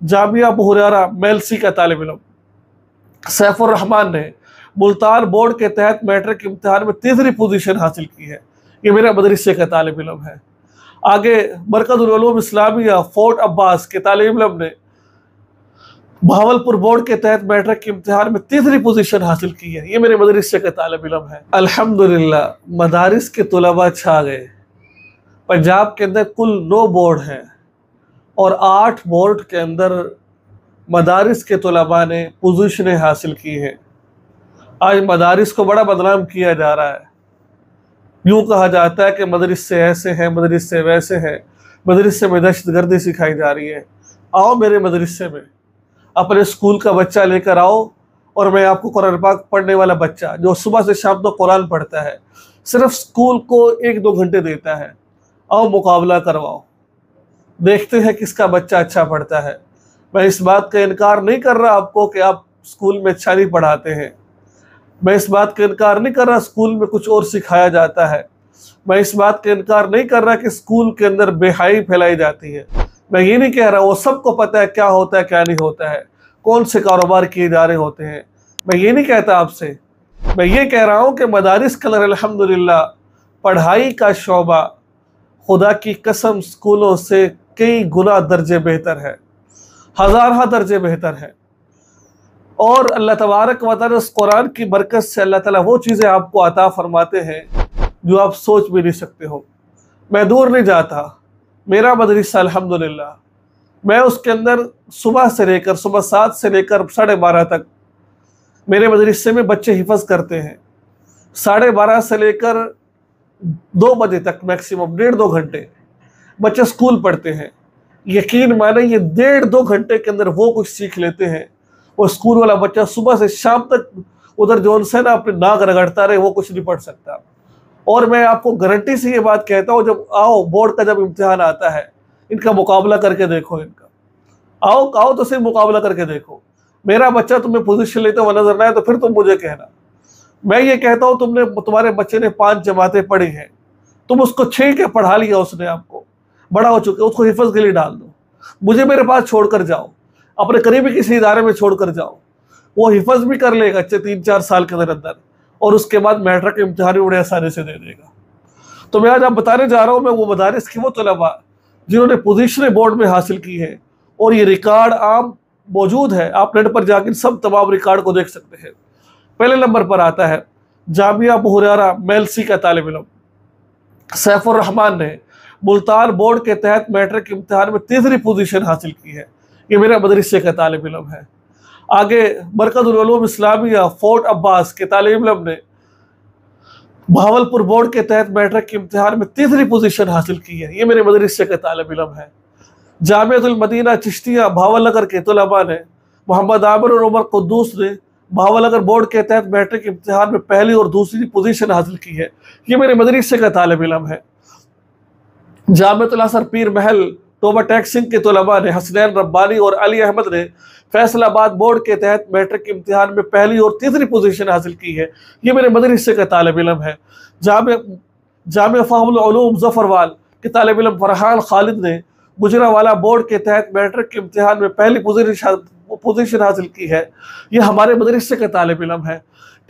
जामिया अबू हुरैरा मेलसी का तालिब इल्म। सैफुर रहमान ने मुल्तान बोर्ड के तहत मैट्रिक के इम्तिहान में तीसरी पोजीशन हासिल की है। ये मेरे मदरसे का तालिब इल्म है। आगे मरकज़ुल उलूम इस्लामिया फोर्ट अब्बास के तालिब इल्म ने बहावलपुर बोर्ड के तहत मैट्रिक के इम्तिहान में तीसरी पोजीशन हासिल की है। ये मेरे मदरसे का तालिब इल्म है। अल्हम्दुलिल्लाह मदारिस के तुलबा छा गए। पंजाब के अंदर कुल 9 बोर्ड हैं और 8 बोर्ड के अंदर मदारिस के तुलबा ने पोजीशनें हासिल की हैं। आज मदारिस को बड़ा बदनाम किया जा रहा है। यूँ कहा जाता है कि मदरसे ऐसे हैं, मदरसे वैसे हैं, मदरसे में दहशतगर्दी सिखाई जा रही है। आओ मेरे मदरसे में, अपने स्कूल का बच्चा लेकर आओ और मैं आपको कुरान पाक पढ़ने वाला बच्चा जो सुबह से शाम तक कुरान पढ़ता है, सिर्फ स्कूल को 1-2 घंटे देता है, आओ मुकाबला करवाओ, देखते हैं किसका बच्चा अच्छा पढ़ता है। मैं इस बात का इनकार नहीं कर रहा आपको कि आप स्कूल में अच्छा नहीं पढ़ाते हैं। मैं इस बात का इनकार नहीं कर रहा स्कूल में कुछ और सिखाया जाता है। मैं इस बात का इनकार नहीं कर रहा कि स्कूल के अंदर बेहाई फैलाई जाती है। मैं ये नहीं कह रहा, वो सबको पता है क्या होता है क्या नहीं होता है, कौन से कारोबार किए जा रहे होते हैं। मैं ये नहीं कहता आपसे, मैं ये कह रहा हूँ कि मदारिस के अंदर अल्हम्दुलिल्लाह पढ़ाई का शोबा खुदा की कसम स्कूलों से कई गुना दर्जे बेहतर है, हज़ार दर्जे बेहतर है। और अल्लाह तबारक व तआला उस कुरान की बरकत से अल्लाह ताला वो चीज़ें आपको अता फरमाते हैं जो आप सोच भी नहीं सकते हो। मैं दूर नहीं जाता, मेरा मदरसा अल्हम्दुलिल्लाह, मैं उसके अंदर सुबह से लेकर सुबह 7 से लेकर 12:30 तक मेरे मदरसे में बच्चे हिफज करते हैं। 12:30 से लेकर 2 बजे तक मैक्सिमम 1.5-2 घंटे बच्चे स्कूल पढ़ते हैं। यकीन माने ये 1.5-2 घंटे के अंदर वो कुछ सीख लेते हैं। वो स्कूल वाला बच्चा सुबह से शाम तक उधर जोन से ना अपने नाक रगड़ता रहे, वो कुछ नहीं पढ़ सकता। और मैं आपको गारंटी से ये बात कहता हूँ, जब आओ बोर्ड का जब इम्तिहान आता है, इनका मुकाबला करके देखो, इनका आओ तो सिर्फ मुकाबला करके देखो। मेरा बच्चा तुम्हें पोजीशन लेते हुए नजर ना आए तो फिर तुम मुझे कहना। मैं ये कहता हूँ तुम्हारे बच्चे ने 5 जमातें पढ़ी हैं, तुम उसको 6 के पढ़ा लिया, उसने आपको बड़ा हो चुके, उसको हिफज के लिए डाल दो, मुझे मेरे पास छोड़कर जाओ, अपने करीबी किसी इदारे में छोड़कर जाओ, वो हिफज भी कर लेगा अच्छे 3-4 साल के अंदर और उसके बाद मैट्रिक के इम्तिहान भी बड़े आसानी से दे देगा। तो मैं आज आप बताने जा रहा हूँ, मैं वो मदारिस की वो तलबा जिन्होंने पोजीशनें बोर्ड में हासिल की है और ये रिकॉर्ड आम मौजूद है, आप नेट पर जाकर सब तमाम रिकॉर्ड को देख सकते हैं। पहले नंबर पर आता है जामिया अबू हुरैरा मेलसी का तालिब इल्म। सैफुर रहमान ने मुल्तान बोर्ड के तहत मैट्रिक के इम्तिहान में तीसरी पोजीशन हासिल की है। ये मेरे मदरसे का तालिब इल्म है। आगे मरकज़ुल उलूम इस्लामिया फोर्ट अब्बास के तालिब इल्म ने बहावलपुर बोर्ड के तहत मैट्रिक के इम्तिहान में तीसरी पोजीशन हासिल की है। ये मेरे मदरसे का तालिब इल्म है। जामिअतुल मदीना चिश्तिया भावलनगर के तलबा ने मोहम्मद आमिर और उमर कुद्दूस ने भावलनगर बोर्ड के तहत मैट्रिक इम्तिहान में पहली और दूसरी पोजीशन हासिल की है। ये मेरे मदरसे का तालिब इल्म है। जामिअतुल असर पीर महल टोबा टैक्सिंग के तलबा ने हसनैन रब्बानी और अली अहमद ने फैसलाबाद बोर्ड के तहत मैट्रिक इम्तिहान में पहली और तीसरी पोजीशन हासिल की है। ये मेरे मदरसे का तालिब इल्म है। जामिया फ़ाहुल उलूम ज़फ़रवाल के तालिब इल्म फरहान खालिद ने गुजरावाला बोर्ड के तहत मैट्रिक के इम्तिहान में पहली पोजीशन हासिल की है। ये हमारे मदरसे का तालिब इल्म है।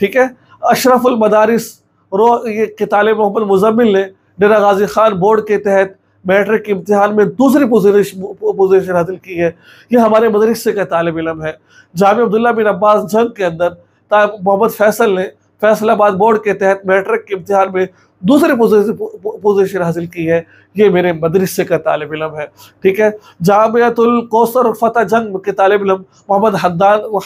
ठीक है। अशरफुल मदारिस ये के तालिब मोहम्मद मुज़म्मिल ने डेरा गाजी खान बोर्ड के तहत मैट्रिक के इम्तिहान में दूसरी पोजीशन हासिल की है। ये हमारे मदरसे का तालिब इल्म है। जामिया अब्दुल्ला बिन अब्बास जंग के अंदर मोहम्मद फैसल ने फैसलाबाद बोर्ड के तहत मैट्रिक के इम्तिहान में दूसरी पोजीशन हासिल की है। ये मेरे मदरसे का तालिब इल्म है। ठीक है। जामियातुल कौसर और फतेह जंग के तालिब इल्म मोहम्मद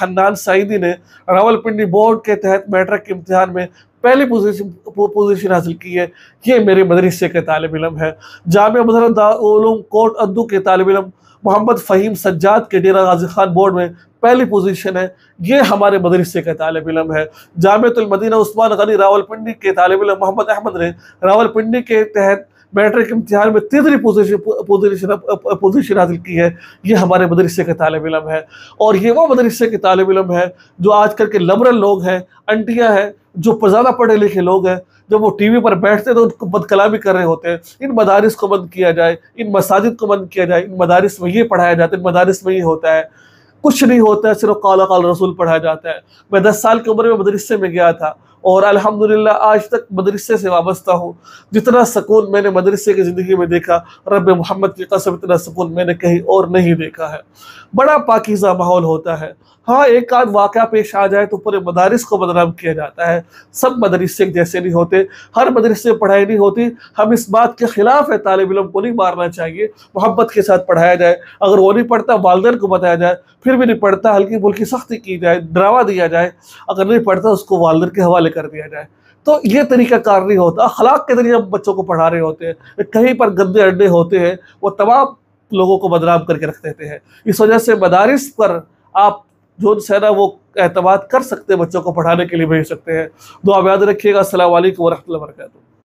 हन्नान सईदी ने रावलपिंडी बोर्ड के तहत मैट्रिक के इम्तिहान में पहली पोजीशन हासिल की है। ये मेरे मदरसे के तालिब इल्म है। जामिया मुज़फ़्फ़र उलूम कोट अद्दू के तालिब इल्म मोहम्मद फ़हीम सज्जाद के डेरा गाजी खान बोर्ड में पहली पोजीशन है। ये हमारे मदरसे का तालिब इल्म है। जामिअतुल मदीना उस्मान गनी रावलपिंडी के तालिब इल्म मोहम्मद अहमद ने रावलपिंडी के तहत मैट्रिक इम्तिहान में तीसरी पोजीशन हासिल की है, ये हमारे मदरसे के तालिब इल्म है। और ये वो मदरसे के तालिब इल्म है जो आजकल के लिबरल लोग हैं, आंटियाँ हैं, जो ज़्यादा पढ़े लिखे लोग हैं, जब वो टीवी पर बैठते हैं तो उनको बदकलामी कर रहे होते हैं। इन मदारिस को बंद किया जाए, इन मसाजिद को बंद किया जाए, इन मदारिस में ये पढ़ाया जाता है, इन मदारिस में ये होता है, कुछ नहीं होता है, सिर्फ काला काल रसूल पढ़ाया जाता है। मैं 10 साल की उम्र में मदरसे में गया था और अल्हम्दुलिल्लाह आज तक मदरसे से वाबस्ता हूँ। जितना सुकून मैंने मदरसे की ज़िंदगी में देखा, रब मोहम्मद की कसम इतना सुकून मैंने कहीं और नहीं देखा है। बड़ा पाकीज़ा माहौल होता है। हाँ, एक आध वाक़या पेश आ जाए तो पूरे मदारिस को बदनाम किया जाता है। सब मदरसे जैसे नहीं होते, हर मदरसे में पढ़ाई नहीं होती। हम इस बात के ख़िलाफ़ है, तालिब इल्म को नहीं मारना चाहिए, मोहब्बत के साथ पढ़ाया जाए। अगर वो नहीं पढ़ता वालिदैन को बताया जाए, फिर भी नहीं पढ़ता हल्की फुल्की सख्ती की जाए, डरावा दिया जाए। अगर नहीं पढ़ता उसको वालिदैन के हवाले कर दिया जाए। तो ये तरीका कार नहीं होता। अखलाक के तरीके हम बच्चों को पढ़ा रहे होते हैं, कहीं पर गंदे अड्डे होते हैं, वो तमाम लोगों को बदनाम करके रख देते हैं। इस वजह से मदारिस पर आप जो है ना वो एतमाद कर सकते हैं, बच्चों को पढ़ाने के लिए भेज सकते हैं। दुआ में याद रखिएगा। अस्सलाम वालेकुम व रहमतुल्लाहि व बरकातहू।